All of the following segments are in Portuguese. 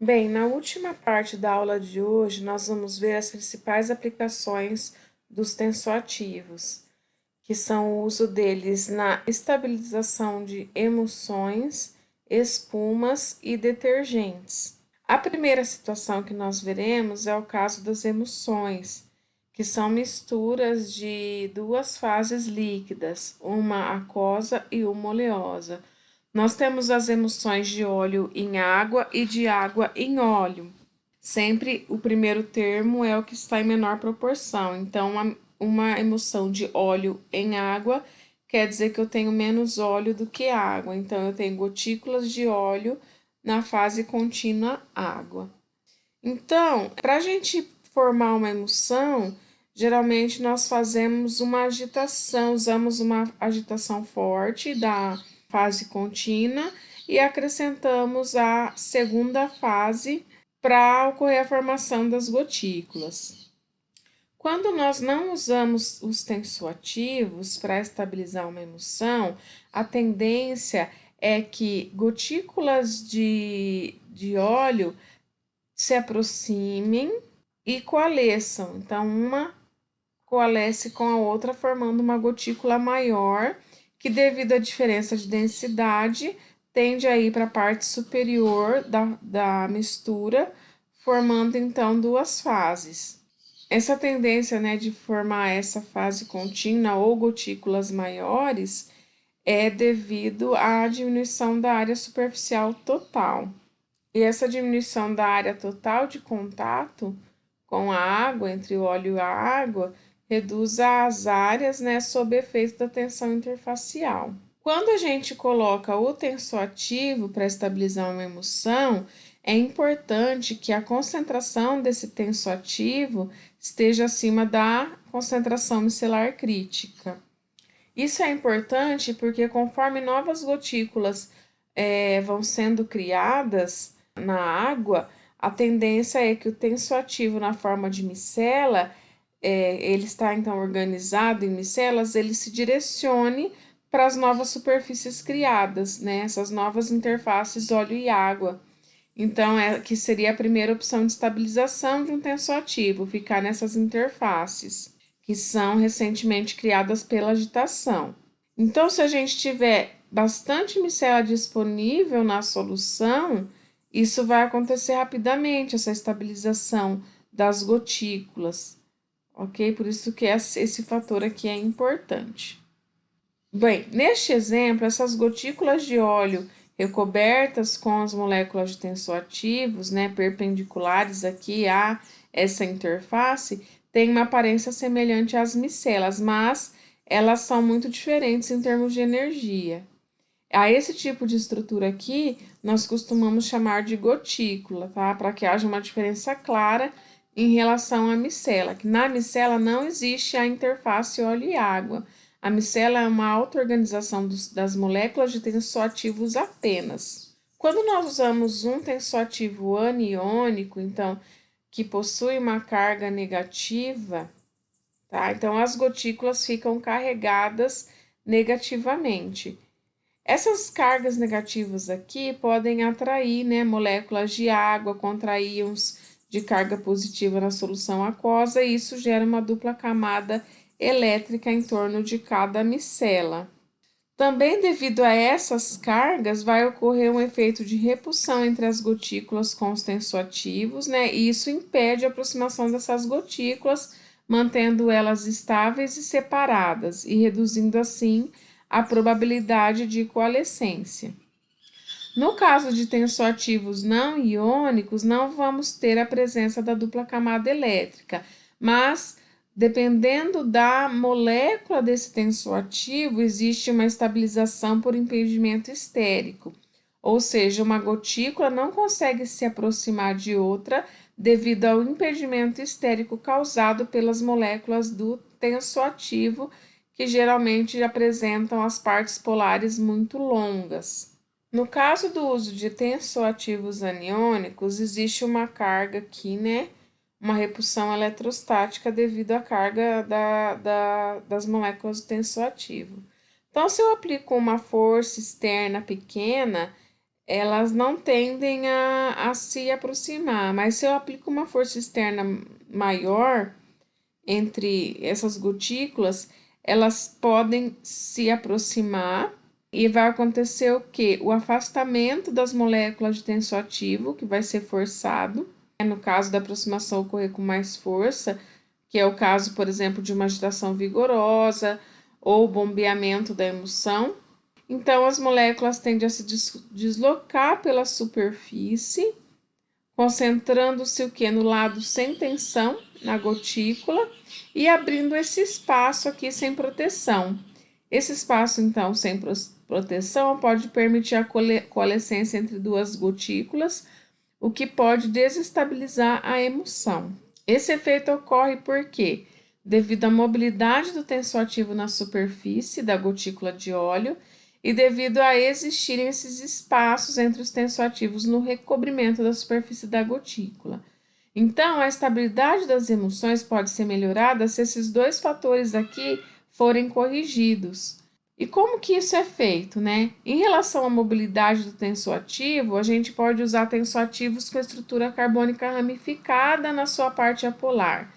Bem, na última parte da aula de hoje, nós vamos ver as principais aplicações dos tensoativos, que são o uso deles na estabilização de emulsões, espumas e detergentes. A primeira situação que nós veremos é o caso das emulsões, que são misturas de duas fases líquidas, uma aquosa e uma oleosa. Nós temos as emulsões de óleo em água e de água em óleo. Sempre o primeiro termo é o que está em menor proporção. Então, uma emulsão de óleo em água quer dizer que eu tenho menos óleo do que água. Então, eu tenho gotículas de óleo na fase contínua água. Então, para a gente formar uma emulsão, geralmente nós fazemos uma agitação, usamos uma agitação forte da fase contínua e acrescentamos a segunda fase para ocorrer a formação das gotículas. Quando nós não usamos os tensoativos para estabilizar uma emulsão, a tendência é que gotículas de óleo se aproximem e coalesçam. Então, uma coalesce com a outra, formando uma gotícula maior, que, devido à diferença de densidade, tende a ir para a parte superior da mistura, formando então duas fases. Essa tendência, né, de formar essa fase contínua ou gotículas maiores é devido à diminuição da área superficial total. E essa diminuição da área total de contato com a água, entre o óleo e a água, reduz as áreas, né, sob efeito da tensão interfacial. Quando a gente coloca o tensoativo para estabilizar uma emulsão, é importante que a concentração desse tensoativo esteja acima da concentração micelar crítica. Isso é importante porque, conforme novas gotículas vão sendo criadas na água, a tendência é que o tensoativo na forma de micela, ele está então organizado em micelas, ele se direcione para as novas superfícies criadas, né? Essas novas interfaces óleo e água. Então, que seria a primeira opção de estabilização de um tensoativo, ficar nessas interfaces, que são recentemente criadas pela agitação. Então, se a gente tiver bastante micela disponível na solução, isso vai acontecer rapidamente, essa estabilização das gotículas, ok? Por isso que esse fator aqui é importante. Bem, neste exemplo, essas gotículas de óleo recobertas com as moléculas de tensoativos, né, perpendiculares aqui a essa interface, têm uma aparência semelhante às micelas, mas elas são muito diferentes em termos de energia. A esse tipo de estrutura aqui, nós costumamos chamar de gotícula, tá? Para que haja uma diferença clara em relação à micela, que na micela não existe a interface óleo e água. A micela é uma auto-organização das moléculas de tensoativos apenas. Quando nós usamos um tensoativo aniônico, então, que possui uma carga negativa, tá? Então, as gotículas ficam carregadas negativamente. Essas cargas negativas aqui podem atrair, né, moléculas de água contra íons de carga positiva na solução aquosa, e isso gera uma dupla camada elétrica em torno de cada micela. Também, devido a essas cargas, vai ocorrer um efeito de repulsão entre as gotículas com os tensoativos, né? E isso impede a aproximação dessas gotículas, mantendo elas estáveis e separadas, e reduzindo assim a probabilidade de coalescência. No caso de tensoativos não iônicos, não vamos ter a presença da dupla camada elétrica, mas dependendo da molécula desse tensoativo, existe uma estabilização por impedimento estérico, ou seja, uma gotícula não consegue se aproximar de outra devido ao impedimento estérico causado pelas moléculas do tensoativo, que geralmente apresentam as partes polares muito longas. No caso do uso de tensoativos aniônicos, existe uma carga aqui, né? Uma repulsão eletrostática devido à carga das moléculas do tensoativo. Então, se eu aplico uma força externa pequena, elas não tendem a se aproximar, mas se eu aplico uma força externa maior entre essas gotículas, elas podem se aproximar e vai acontecer o quê? O afastamento das moléculas de tensoativo, que vai ser forçado. No caso da aproximação ocorrer com mais força, que é o caso, por exemplo, de uma agitação vigorosa ou bombeamento da emoção. Então, as moléculas tendem a se deslocar pela superfície, concentrando-se o que? No lado sem tensão, na gotícula, e abrindo esse espaço aqui sem proteção. Esse espaço, então, sem proteção, pode permitir a coalescência entre duas gotículas, o que pode desestabilizar a emoção. Esse efeito ocorre porque, devido à mobilidade do tensoativo na superfície da gotícula de óleo e devido a existirem esses espaços entre os tensoativos no recobrimento da superfície da gotícula. Então, a estabilidade das emoções pode ser melhorada se esses dois fatores aqui forem corrigidos. E como que isso é feito, né? Em relação à mobilidade do tensoativo, a gente pode usar tensoativos com estrutura carbônica ramificada na sua parte apolar.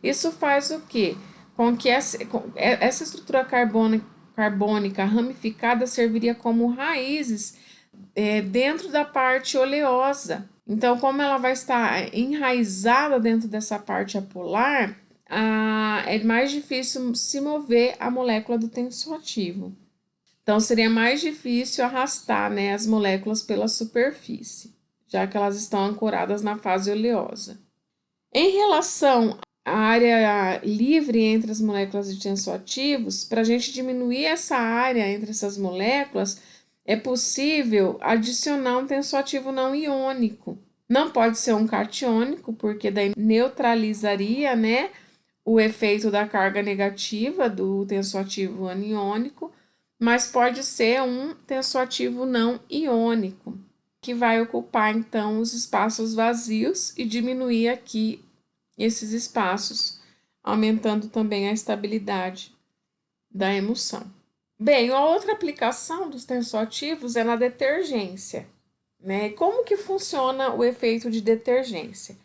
Isso faz o quê? Com que essa estrutura carbônica ramificada serviria como raízes dentro da parte oleosa. Então, como ela vai estar enraizada dentro dessa parte apolar, é mais difícil se mover a molécula do tensoativo. Então, seria mais difícil arrastar, né, as moléculas pela superfície, já que elas estão ancoradas na fase oleosa. Em relação à área livre entre as moléculas de tensoativos, para a gente diminuir essa área entre essas moléculas, é possível adicionar um tensoativo não iônico. Não pode ser um catiônico, porque daí neutralizaria, né, o efeito da carga negativa do tensoativo aniônico, mas pode ser um tensoativo não iônico, que vai ocupar então os espaços vazios e diminuir aqui esses espaços, aumentando também a estabilidade da emoção. Bem, a outra aplicação dos tensoativos é na detergência, né? Como que funciona o efeito de detergência?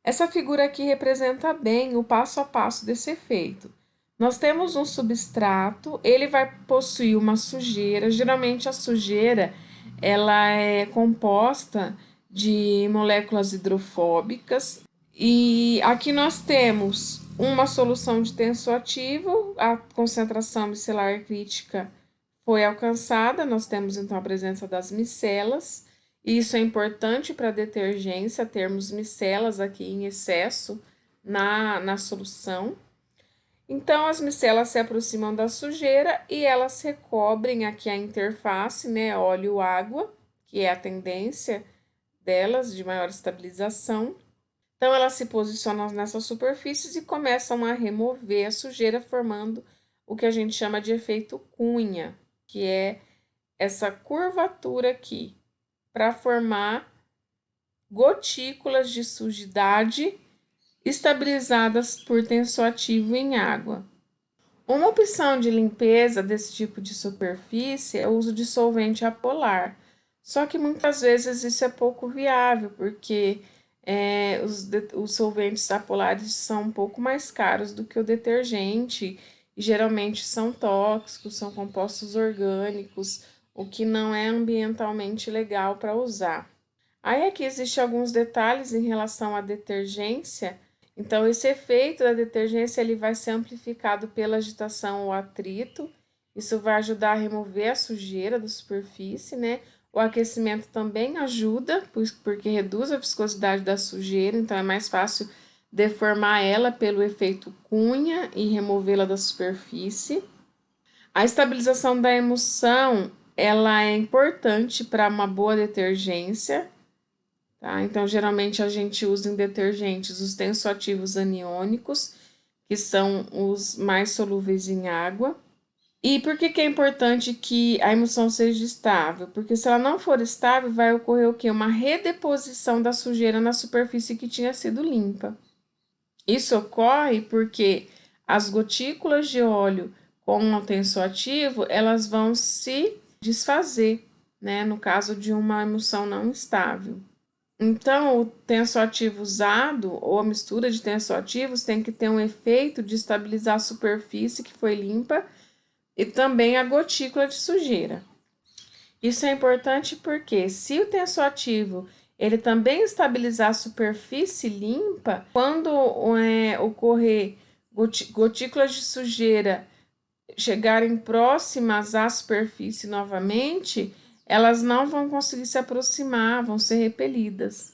Essa figura aqui representa bem o passo a passo desse efeito. Nós temos um substrato, ele vai possuir uma sujeira, geralmente a sujeira ela é composta de moléculas hidrofóbicas, e aqui nós temos uma solução de tensoativo, a concentração micelar crítica foi alcançada, nós temos então a presença das micelas. Isso é importante para a detergência, termos micelas aqui em excesso na solução. Então, as micelas se aproximam da sujeira e elas recobrem aqui a interface, né, óleo-água, que é a tendência delas de maior estabilização. Então, elas se posicionam nessas superfícies e começam a remover a sujeira, formando o que a gente chama de efeito cunha, que é essa curvatura aqui, para formar gotículas de sujidade estabilizadas por tensoativo em água. Uma opção de limpeza desse tipo de superfície é o uso de solvente apolar, só que muitas vezes isso é pouco viável, porque os solventes apolares são um pouco mais caros do que o detergente e geralmente são tóxicos, são compostos orgânicos, o que não é ambientalmente legal para usar. Aí aqui existem alguns detalhes em relação à detergência. Então, esse efeito da detergência ele vai ser amplificado pela agitação ou atrito. Isso vai ajudar a remover a sujeira da superfície, né? O aquecimento também ajuda, porque reduz a viscosidade da sujeira, então é mais fácil deformar ela pelo efeito cunha e removê-la da superfície. A estabilização da emulsão, ela é importante para uma boa detergência, tá? Então, geralmente a gente usa em detergentes os tensoativos aniônicos, que são os mais solúveis em água. E por que é importante que a emulsão seja estável? Porque se ela não for estável, vai ocorrer o quê? Uma redeposição da sujeira na superfície que tinha sido limpa. Isso ocorre porque as gotículas de óleo com o tensoativo, elas vão se desfazer. né, no caso de uma emulsão não estável. Então, o tensoativo usado ou a mistura de tensoativos tem que ter um efeito de estabilizar a superfície que foi limpa e também a gotícula de sujeira. Isso é importante porque se o tensoativo ele também estabilizar a superfície limpa, quando ocorrer gotículas de sujeira chegarem próximas à superfície novamente, elas não vão conseguir se aproximar, vão ser repelidas,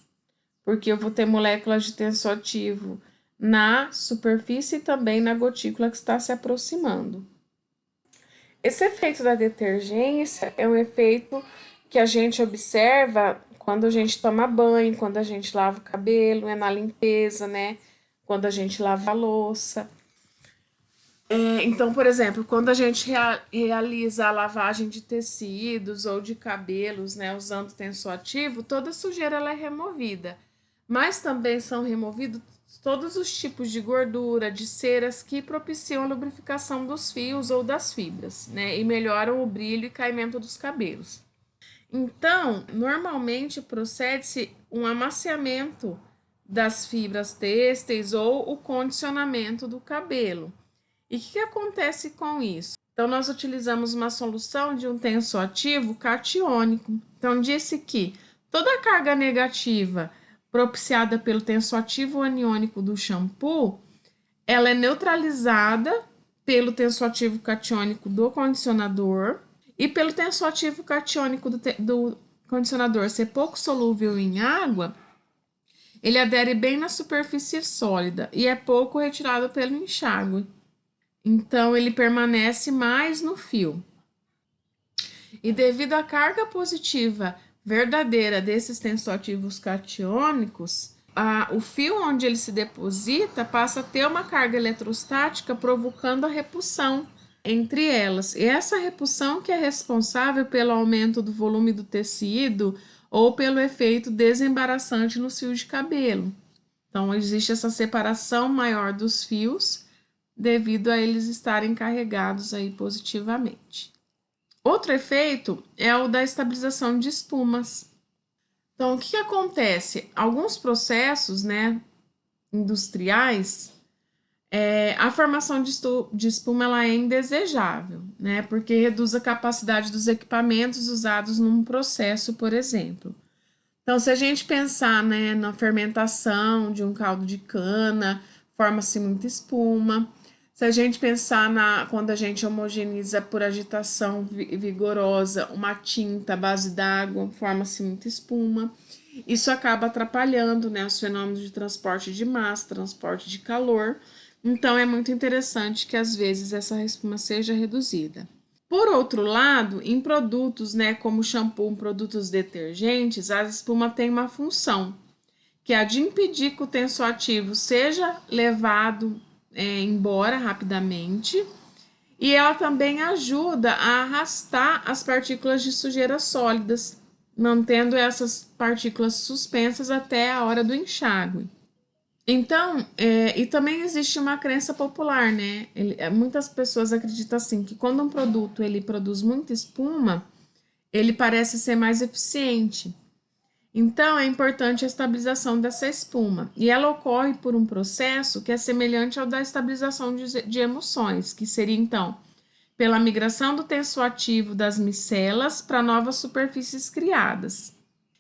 porque eu vou ter moléculas de tensoativo na superfície e também na gotícula que está se aproximando. Esse efeito da detergência é um efeito que a gente observa quando a gente toma banho, quando a gente lava o cabelo, na limpeza, né? Quando a gente lava a louça. Então, por exemplo, quando a gente realiza a lavagem de tecidos ou de cabelos, né, usando tensoativo, toda a sujeira ela é removida. Mas também são removidos todos os tipos de gordura, de ceras que propiciam a lubrificação dos fios ou das fibras, né, e melhoram o brilho e caimento dos cabelos. Então, normalmente procede-se um amaciamento das fibras têxteis ou o condicionamento do cabelo. E o que acontece com isso? Então, nós utilizamos uma solução de um tensoativo catiônico. Então, disse que toda a carga negativa propiciada pelo tensoativo aniônico do shampoo, ela é neutralizada pelo tensoativo catiônico do condicionador e pelo tensoativo catiônico do condicionador ser pouco solúvel em água, ele adere bem na superfície sólida e é pouco retirado pelo enxágue. Então, ele permanece mais no fio. E devido à carga positiva verdadeira desses tensoativos catiônicos, o fio onde ele se deposita passa a ter uma carga eletrostática provocando a repulsão entre elas. E essa repulsão que é responsável pelo aumento do volume do tecido ou pelo efeito desembaraçante no fio de cabelo. Então, existe essa separação maior dos fios devido a eles estarem carregados aí positivamente. Outro efeito é o da estabilização de espumas. Então, o que acontece? Alguns processos, né, industriais, a formação de espuma ela é indesejável, né, porque reduz a capacidade dos equipamentos usados num processo, por exemplo. Então, se a gente pensar, né, na fermentação de um caldo de cana, forma-se muita espuma. Se a gente pensar quando a gente homogeneiza por agitação vigorosa uma tinta à base d'água, forma-se muita espuma. Isso acaba atrapalhando, né, os fenômenos de transporte de massa, transporte de calor. Então, é muito interessante que às vezes essa espuma seja reduzida. Por outro lado, em produtos, né, como shampoo, produtos detergentes, a espuma tem uma função, que é a de impedir que o tensoativo seja levado embora rapidamente, e ela também ajuda a arrastar as partículas de sujeira sólidas, mantendo essas partículas suspensas até a hora do enxágue. Então, e também existe uma crença popular, né? Muitas pessoas acreditam assim, que quando um produto ele produz muita espuma, ele parece ser mais eficiente. Então, é importante a estabilização dessa espuma. E ela ocorre por um processo que é semelhante ao da estabilização de emoções, que seria, então, pela migração do tensoativo das micelas para novas superfícies criadas.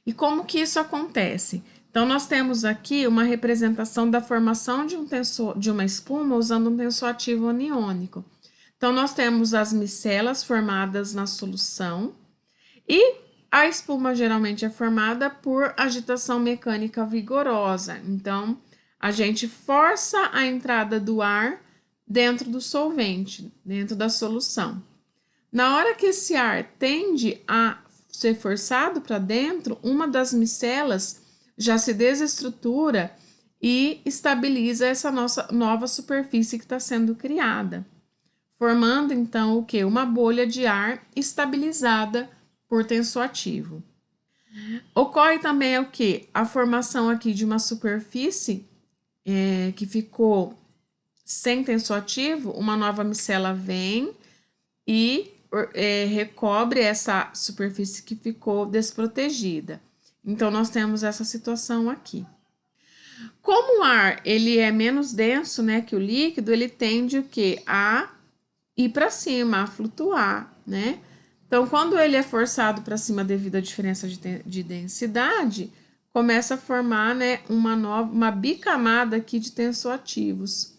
E como que isso acontece? Então, nós temos aqui uma representação da formação de uma espuma usando um tensoativo aniônico. Então, nós temos as micelas formadas na solução e a espuma geralmente é formada por agitação mecânica vigorosa. Então, a gente força a entrada do ar dentro do solvente, dentro da solução. Na hora que esse ar tende a ser forçado para dentro, uma das micelas já se desestrutura e estabiliza essa nossa nova superfície que está sendo criada, formando então o que? Uma bolha de ar estabilizada por tensoativo. Ocorre também o que? A formação aqui de uma superfície que ficou sem tensoativo, uma nova micela vem e recobre essa superfície que ficou desprotegida. Então, nós temos essa situação aqui. Como o ar ele é menos denso, né, que o líquido, ele tende o quê? A ir para cima, a flutuar, né? Então, quando ele é forçado para cima devido à diferença de densidade, começa a formar, né, uma bicamada aqui de tensoativos.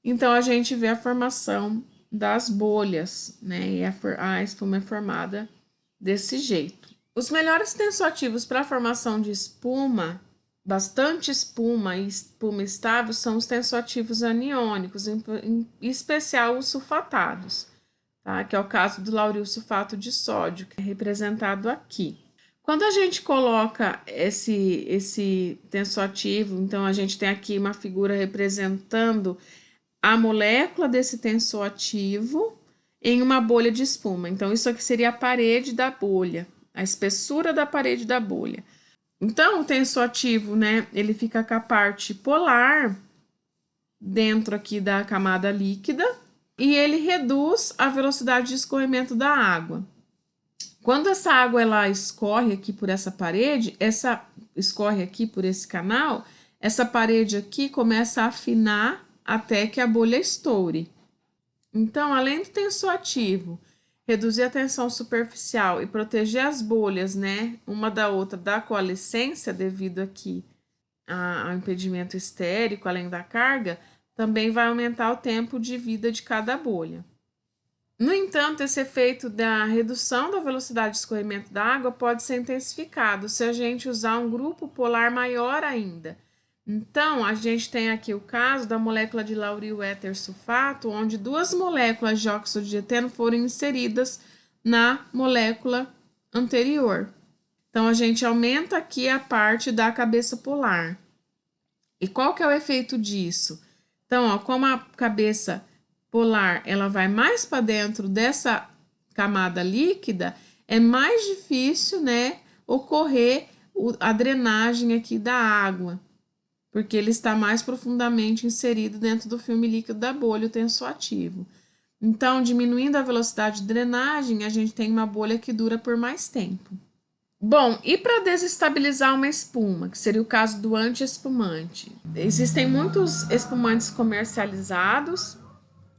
Então, a gente vê a formação das bolhas, né? E a espuma é formada desse jeito. Os melhores tensoativos para a formação de espuma, bastante espuma e espuma estável, são os tensoativos aniônicos, em especial os sulfatados, tá? Que é o caso do lauril sulfato de sódio, que é representado aqui. Quando a gente coloca esse tensoativo, então a gente tem aqui uma figura representando a molécula desse tensoativo em uma bolha de espuma. Então, isso aqui seria a parede da bolha, a espessura da parede da bolha. Então, o tensoativo, né, ele fica com a parte polar dentro aqui da camada líquida e ele reduz a velocidade de escorrimento da água. Quando essa água ela escorre aqui por essa parede, escorre aqui por esse canal, essa parede aqui começa a afinar até que a bolha estoure. Então, além do tensoativo reduzir a tensão superficial e proteger as bolhas, né, uma da outra da coalescência devido aqui ao impedimento estérico, além da carga, também vai aumentar o tempo de vida de cada bolha. No entanto, esse efeito da redução da velocidade de escorrimento da água pode ser intensificado se a gente usar um grupo polar maior ainda. Então, a gente tem aqui o caso da molécula de lauril éter sulfato, onde duas moléculas de óxido de eteno foram inseridas na molécula anterior. Então, a gente aumenta aqui a parte da cabeça polar. E qual que é o efeito disso? Então, ó, como a cabeça polar ela vai mais para dentro dessa camada líquida, é mais difícil, né, ocorrer a drenagem aqui da água, porque ele está mais profundamente inserido dentro do filme líquido da bolha, o tensoativo. Então, diminuindo a velocidade de drenagem, a gente tem uma bolha que dura por mais tempo. Bom, e para desestabilizar uma espuma, que seria o caso do anti-espumante? Existem muitos espumantes comercializados.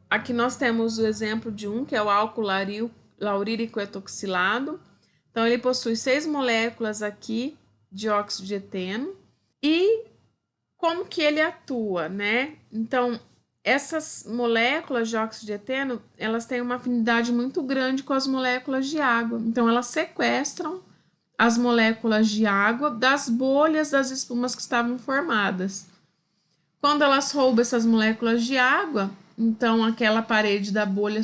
Aqui nós temos o exemplo de um, que é o álcool laurílico etoxilado. Então, ele possui 6 moléculas aqui de óxido de eteno. E como que ele atua, né? Então, essas moléculas de óxido de eteno, elas têm uma afinidade muito grande com as moléculas de água. Então, elas sequestram as moléculas de água das bolhas das espumas que estavam formadas. Quando elas roubam essas moléculas de água, então aquela parede da bolha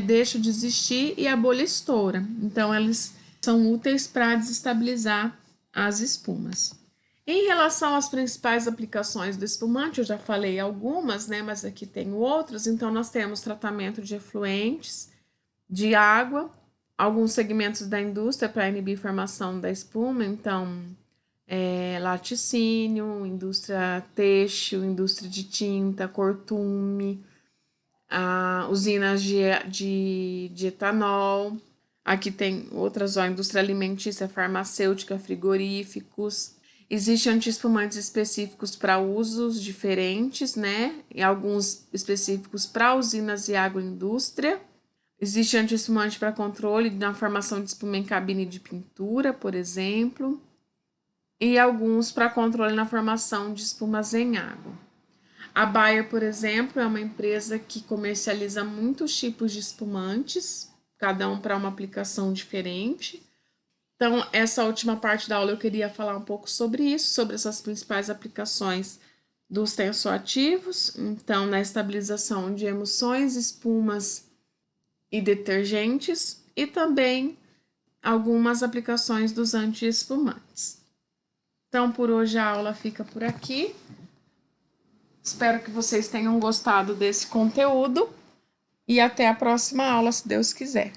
deixa de existir e a bolha estoura. Então, eles são úteis para desestabilizar as espumas. Em relação às principais aplicações do espumante, eu já falei algumas, né, mas aqui tem outras. Então, nós temos tratamento de efluentes, de água, alguns segmentos da indústria para inibir a formação da espuma, então, laticínio, indústria têxtil, indústria de tinta, cortume, usinas de etanol. Aqui tem outras, indústria alimentícia, farmacêutica, frigoríficos. Existem anti-espumantes específicos para usos diferentes, né? E alguns específicos para usinas e agroindústria. Existe anti-espumante para controle da formação de espuma em cabine de pintura, por exemplo. E alguns para controle na formação de espumas em água. A Bayer, por exemplo, é uma empresa que comercializa muitos tipos de espumantes, cada um para uma aplicação diferente. Então, essa última parte da aula eu queria falar um pouco sobre isso, sobre essas principais aplicações dos tensoativos, então, na estabilização de emulsões, espumas e detergentes, e também algumas aplicações dos anti-espumantes. Então, por hoje a aula fica por aqui. Espero que vocês tenham gostado desse conteúdo e até a próxima aula, se Deus quiser.